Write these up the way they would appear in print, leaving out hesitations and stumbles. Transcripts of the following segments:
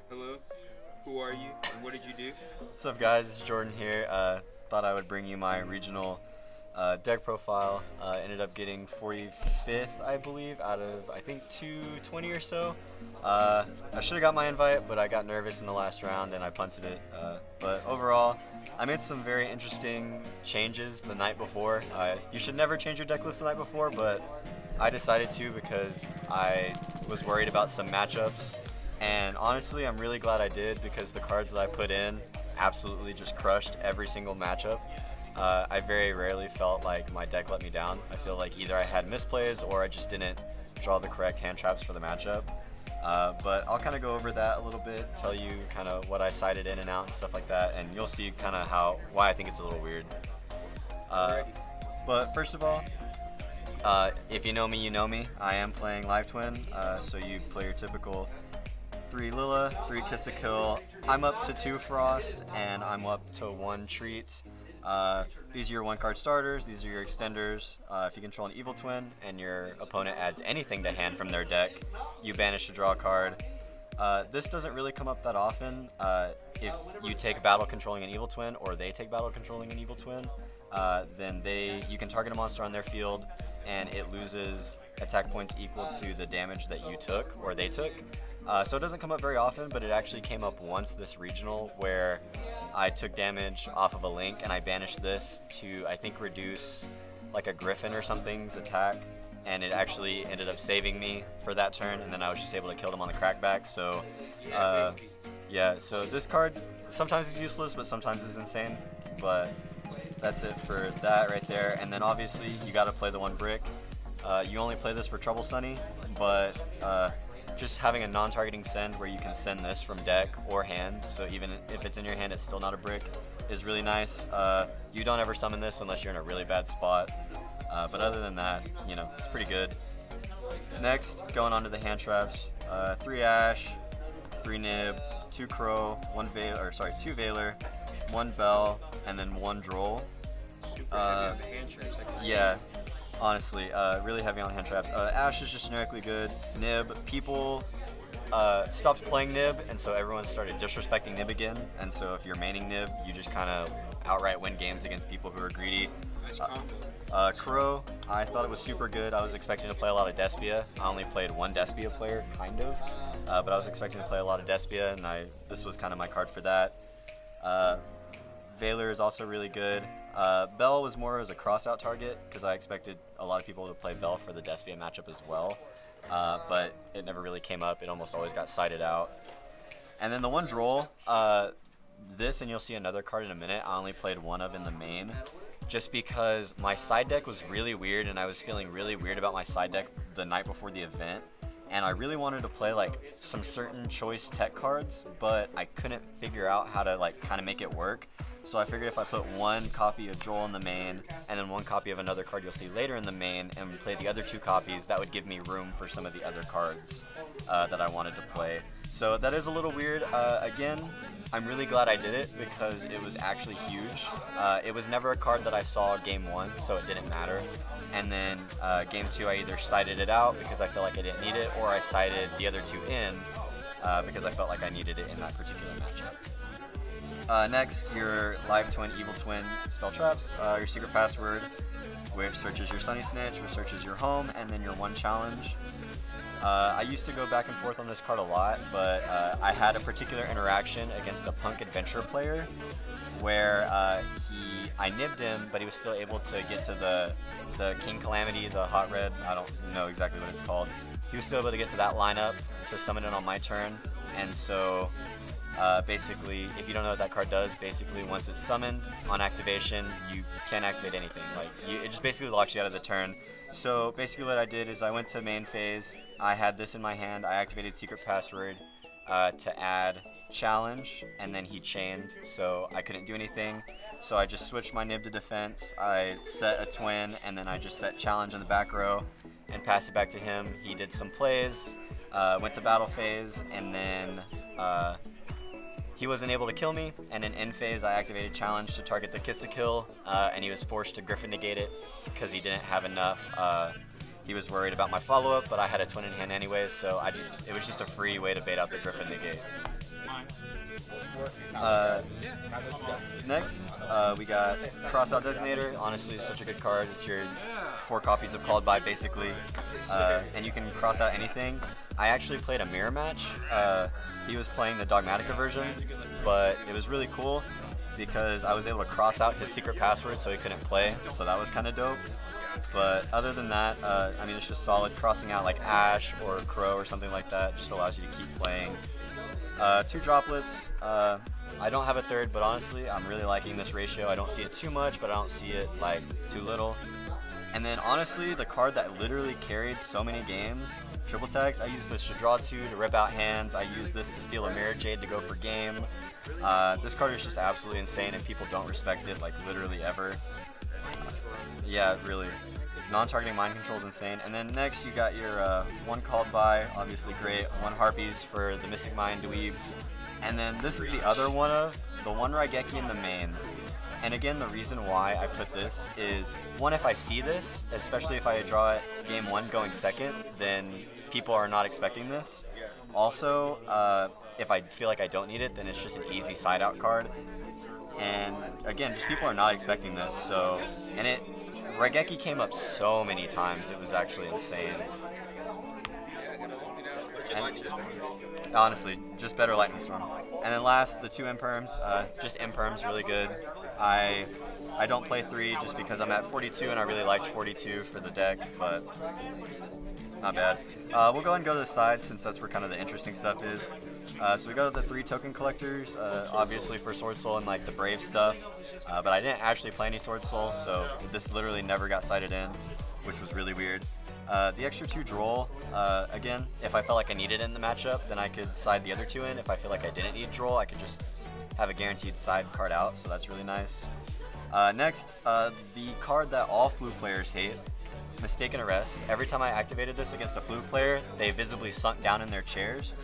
Hello, who are you and what did you do? What's up, guys? It's Jordan here. Thought I would bring you my regional deck profile. Ended up getting 45th, I believe, out of I think 220 or so. I should have got my invite, but I got nervous in the last round and I punted it. But overall, I made some very interesting changes the night before. You should never change your deck list the night before, but I decided to because I was worried about some matchups. And honestly, I'm really glad I did because the cards that I put in absolutely just crushed every single matchup. I very rarely felt like my deck let me down. I feel like either I had misplays or I just didn't draw the correct hand traps for the matchup. But I'll kind of go over that a little bit, tell you kind of what I sided in and out and stuff like that, and you'll see kind of why I think it's a little weird. But first of all, if you know me, you know me. I am playing Live Twin, so you play your typical 3 Lila, 3 Kiss a Kill. I'm up to 2 Frost, and I'm up to 1 Treat. These are your 1-card starters, these are your extenders. If you control an Evil Twin and your opponent adds anything to hand from their deck, you banish to draw a card. This doesn't really come up that often. If you take battle controlling an Evil Twin or they take battle controlling an Evil Twin, then you can target a monster on their field and it loses attack points equal to the damage that you took or they took. So it doesn't come up very often, but it actually came up once this regional where I took damage off of a Link and I banished this to, I think, reduce like a Griffin or something's attack, and it actually ended up saving me for that turn, and then I was just able to kill them on the crackback. So yeah, so this card sometimes is useless, but sometimes is insane. But that's it for that right there. And then obviously you got to play the 1 brick. You only play this for Trouble Sunny, but just having a non-targeting send where you can send this from deck or hand, so even if it's in your hand it's still not a brick, is really nice. You don't ever summon this unless you're in a really bad spot, but other than that, you know, it's pretty good. Next, going on to the hand traps, 3 Ash, 3 Nib, 2 Crow, 2 Veiler, 1 Bell, and then 1 Droll. Super heavy on the hand traps. Yeah. Honestly, really heavy on hand traps. Ash is just generically good. Nib, people stopped playing Nib, and so everyone started disrespecting Nib again. And so if you're maining Nib, you just kind of outright win games against people who are greedy. Nice combo. Crow, I thought it was super good. I was expecting to play a lot of Despia. I only played 1 Despia player, kind of. But I was expecting to play a lot of Despia, and this was kind of my card for that. Veiler is also really good. Bell was more as a cross-out target because I expected a lot of people to play Bell for the Despia matchup as well, but it never really came up. It almost always got sided out. And then the 1 Droll, this, and you'll see another card in a minute, I only played 1 of in the main just because my side deck was really weird and I was feeling really weird about my side deck the night before the event. And I really wanted to play like some certain choice tech cards, but I couldn't figure out how to like kind of make it work. So I figured if I put 1 copy of Joel in the main and then 1 copy of another card you'll see later in the main and play the other 2 copies, that would give me room for some of the other cards that I wanted to play. So that is a little weird. Again, I'm really glad I did it because it was actually huge. It was never a card that I saw game 1, so it didn't matter. And then game 2, I either sided it out because I felt like I didn't need it, or I sided the other 2 in because I felt like I needed it in that particular matchup. Next, your Live Twin, Evil Twin spell traps, your secret password, which searches your Sunny Snitch, which searches your home, and then your 1 challenge. I used to go back and forth on this card a lot, but I had a particular interaction against a Punk Adventure player where I nibbed him, but he was still able to get to the King Calamity, the hot red, I don't know exactly what it's called. He was still able to get to that lineup, so summon it on my turn, and so basically, if you don't know what that card does, basically once it's summoned on activation, you can't activate anything. It just basically locks you out of the turn. So basically what I did is I went to main phase, I had this in my hand, I activated secret password to add challenge, and then he chained, so I couldn't do anything. So I just switched my nib to defense, I set a twin, and then I just set challenge in the back row and passed it back to him. He did some plays, went to battle phase, and then he wasn't able to kill me, and in end phase I activated challenge to target the Kiss a Kill, and he was forced to Griffin negate it because he didn't have enough. He was worried about my follow-up, but I had a twin in hand anyways, so it was just a free way to bait out the Griffin negate. Next, we got Crossout Designator. Honestly, it's such a good card. It's your 4 copies of Called By, basically. And you can cross out anything. I actually played a mirror match. He was playing the Dogmatica version, but it was really cool because I was able to cross out his secret password so he couldn't play, so that was kind of dope. But other than that, I mean, it's just solid. Crossing out like Ash or Crow or something like that just allows you to keep playing. 2 droplets. I don't have a third, but honestly, I'm really liking this ratio. I don't see it too much, but I don't see it like too little. And then honestly, the card that literally carried so many games, Triple Tags, I use this to draw 2 to rip out hands. I use this to steal a Mirror Jade to go for game. This card is just absolutely insane, and people don't respect it like literally ever. Yeah, really. Non-targeting mind control is insane. And then next you got your 1 Called By, obviously great. 1 Harpies for the Mystic Mind dweebs. And then this is the other one of the 1 Raigeki in the main. And again, the reason why I put this is, 1, if I see this, especially if I draw it game 1 going second, then people are not expecting this. Also, if I feel like I don't need it, then it's just an easy side out card. And again, just people are not expecting this. So, and Raigeki came up so many times, it was actually insane. And honestly, just better Lightning Storm. And then last, the 2 Imperms. Just Imperms, really good. I don't play 3 just because I'm at 42 and I really liked 42 for the deck, but not bad. We'll go ahead and go to the side since that's where kind of the interesting stuff is. So we go to the 3 token collectors, obviously for Sword Soul and like the Brave stuff, but I didn't actually play any Sword Soul, so this literally never got sided in, which was really weird. The extra 2 Droll, again, if I felt like I needed it in the matchup, then I could side the other 2 in. If I feel like I didn't need Droll, I could just have a guaranteed side card out, so that's really nice. Next, the card that all Flu players hate, Mistaken Arrest. Every time I activated this against a Flu player, they visibly sunk down in their chairs,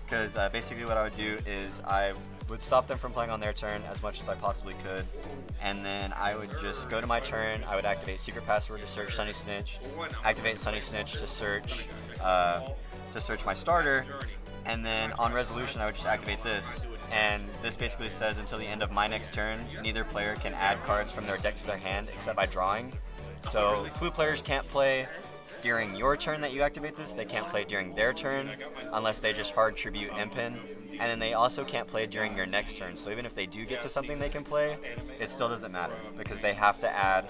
because basically what I would do is I would stop them from playing on their turn as much as I possibly could, and then I would just go to my turn. I would activate Secret Password to search Sunny Snitch, activate Sunny Snitch to search my starter, and then on resolution I would just activate this. And this basically says until the end of my next turn, neither player can add cards from their deck to their hand except by drawing. So Flu players can't play during your turn that you activate this. They can't play during their turn unless they just hard tribute Impin. And then they also can't play during your next turn. So even if they do get to something they can play, it still doesn't matter because they have to add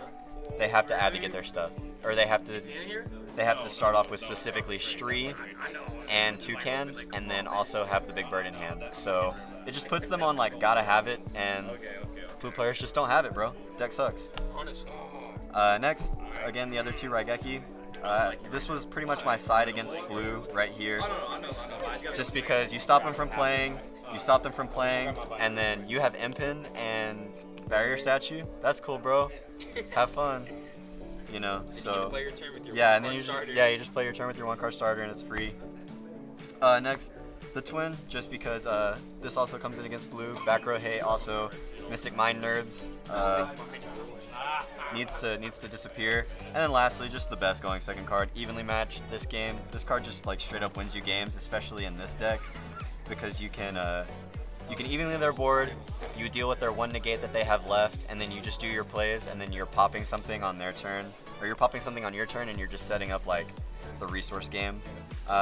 to get their stuff. Or they have to start off with specifically Stree and Toucan, and then also have the Big Bird in hand. So it just puts them on like gotta have it, and Flu players just don't have it, bro. Deck sucks. Next, again, the other 2 Raigeki. This was pretty much my side against Flu right here. Just because you stop them from playing, and then you have Impin and Barrier Statue. That's cool, bro. Have fun. You know, so yeah, and then you just play your turn with your 1 card starter and it's free. Next, the Twin, just because this also comes in against Flu. Back row hate, also Mystic Mind nerds. Needs to disappear. And then lastly, just the best going second card, Evenly Matched. This game, this card just like straight up wins you games, especially in this deck, because you can evenly their board, you deal with their 1 negate that they have left, and then you just do your plays, and then you're popping something on their turn, or you're popping something on your turn, and you're just setting up like the resource game.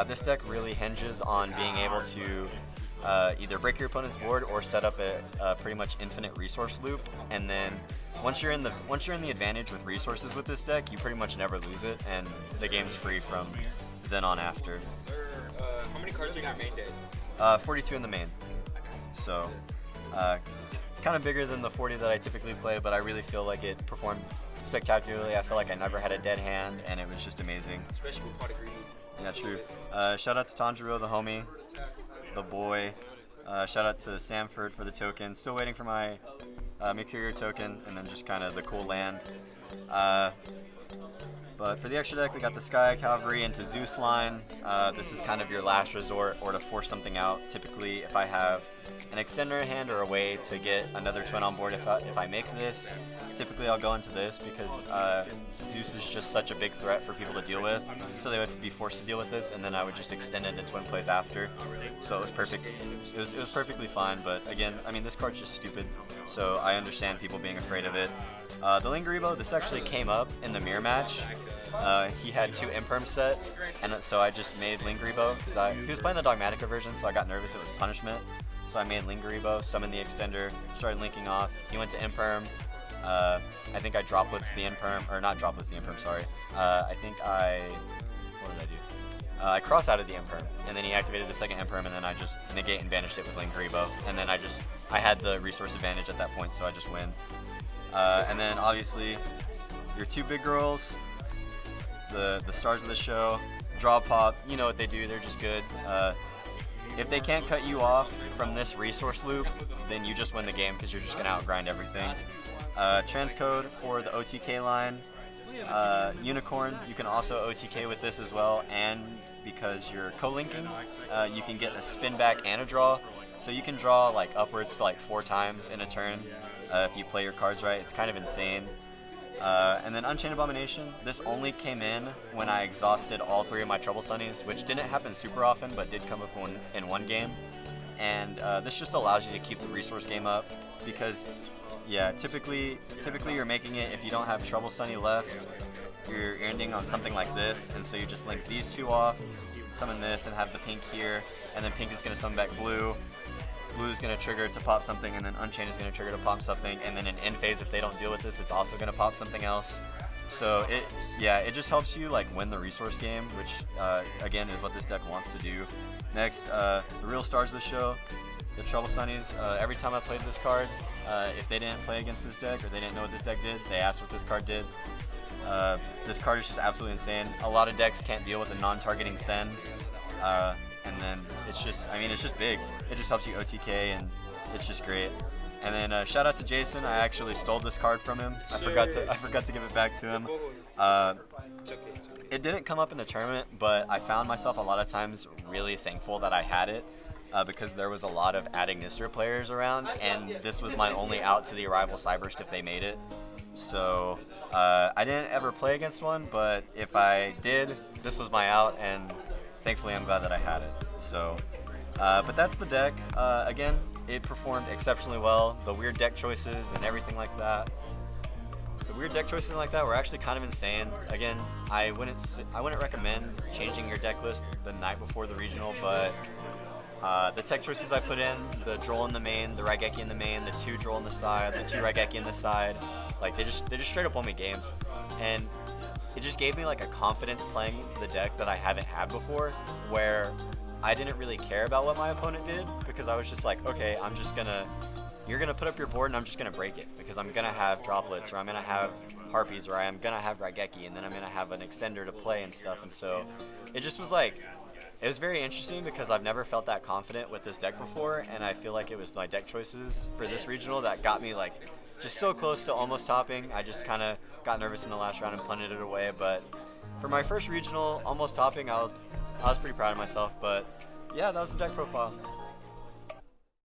This deck really hinges on being able to either break your opponent's board or set up a pretty much infinite resource loop, and then once you're in the advantage with resources with this deck, you pretty much never lose it, and the game's free from then on after. How many cards are in your main days? 42 in the main. So, kind of bigger than the 40 that I typically play, but I really feel like it performed spectacularly. I feel like I never had a dead hand, and it was just amazing. Especially with Pot of Greed. Yeah, true. Shout out to Tanjiro, the homie, the boy. Shout out to Samford for the token. Still waiting for my Mercurial token, and then just kind of the cool land. But for the extra deck, we got the Sky Cavalry into Zeus line. This is kind of your last resort or to force something out. Typically, if I have an extender in hand or a way to get another twin on board, if I make this, typically I'll go into this because Zeus is just such a big threat for people to deal with. So they would be forced to deal with this, and then I would just extend into twin plays after. So it was perfect. It was perfectly fine. But again, I mean, this card's just stupid. So I understand people being afraid of it. The Lingaribo, this actually came up in the mirror match. He had 2 Imperm set, and so I just made Lingaribo because he was playing the Dogmatica version, so I got nervous it was punishment. So I made Lingaribo, summoned the extender, started linking off. He went to Imperm. I think I droplets the Imperm, or not droplets the Imperm, sorry. I think what did I do? I cross out of the Imperm, and then he activated the second Imperm, and then I just negate and banished it with Lingaribo. And then I had the resource advantage at that point, so I just win. And then obviously your 2 big girls, the stars of the show, draw pop, you know what they do, they're just good. If they can't cut you off from this resource loop, then you just win the game because you're just going to outgrind everything. Transcode for the OTK line. Unicorn, you can also OTK with this as well, and because you're co-linking, you can get a spin back and a draw. So you can draw like upwards to like 4 times in a turn if you play your cards right. It's kind of insane. And then Unchained Abomination, this only came in when I exhausted all 3 of my Trouble Sunnies, which didn't happen super often, but did come up in one game. And this just allows you to keep the resource game up, because yeah, typically you're making it, if you don't have Trouble Sunny left, you're ending on something like this, and so you just link these 2 off, summon this, and have the pink here, and then pink is going to summon back blue. Blue is going to trigger to pop something, and then Unchained is going to trigger to pop something, and then in end phase, if they don't deal with this, it's also going to pop something else. So it just helps you like win the resource game, which again is what this deck wants to do. Next, the real stars of the show, the Trouble Sunnies. Every time I played this card, if they didn't play against this deck or they didn't know what this deck did, they asked what this card did. This card is just absolutely insane. A lot of decks can't deal with a non-targeting send. And then it's just big. It just helps you OTK, and it's just great. And then shout out to Jason. I actually stole this card from him. I forgot to give it back to him. It didn't come up in the tournament, but I found myself a lot of times really thankful that I had it, because there was a lot of Ad Ignister players around, and this was my only out to the Arrival Cyberst if they made it. So I didn't ever play against one, but if I did, this was my out, and thankfully I'm glad that I had it. So, but that's the deck. Again, it performed exceptionally well. The weird deck choices and everything like that. The weird deck choices like that were actually kind of insane. Again, I wouldn't recommend changing your deck list the night before the regional, but the tech choices I put in, the Droll in the main, the Raigeki in the main, the 2 Droll in the side, the 2 Raigeki in the side, like they just straight up won me games. And it just gave me like a confidence playing the deck that I haven't had before, where I didn't really care about what my opponent did, because I was just like, okay, you're gonna put up your board and I'm just gonna break it, because I'm gonna have droplets, or I'm gonna have harpies, or I'm gonna have Raigeki, and then I'm gonna have an extender to play and stuff. And so it just was like, it was very interesting because I've never felt that confident with this deck before, and I feel like it was my deck choices for this regional that got me like just so close to almost topping. I just kind of got nervous in the last round and punted it away, but for my first regional almost topping, I was pretty proud of myself. But yeah, that was the deck profile.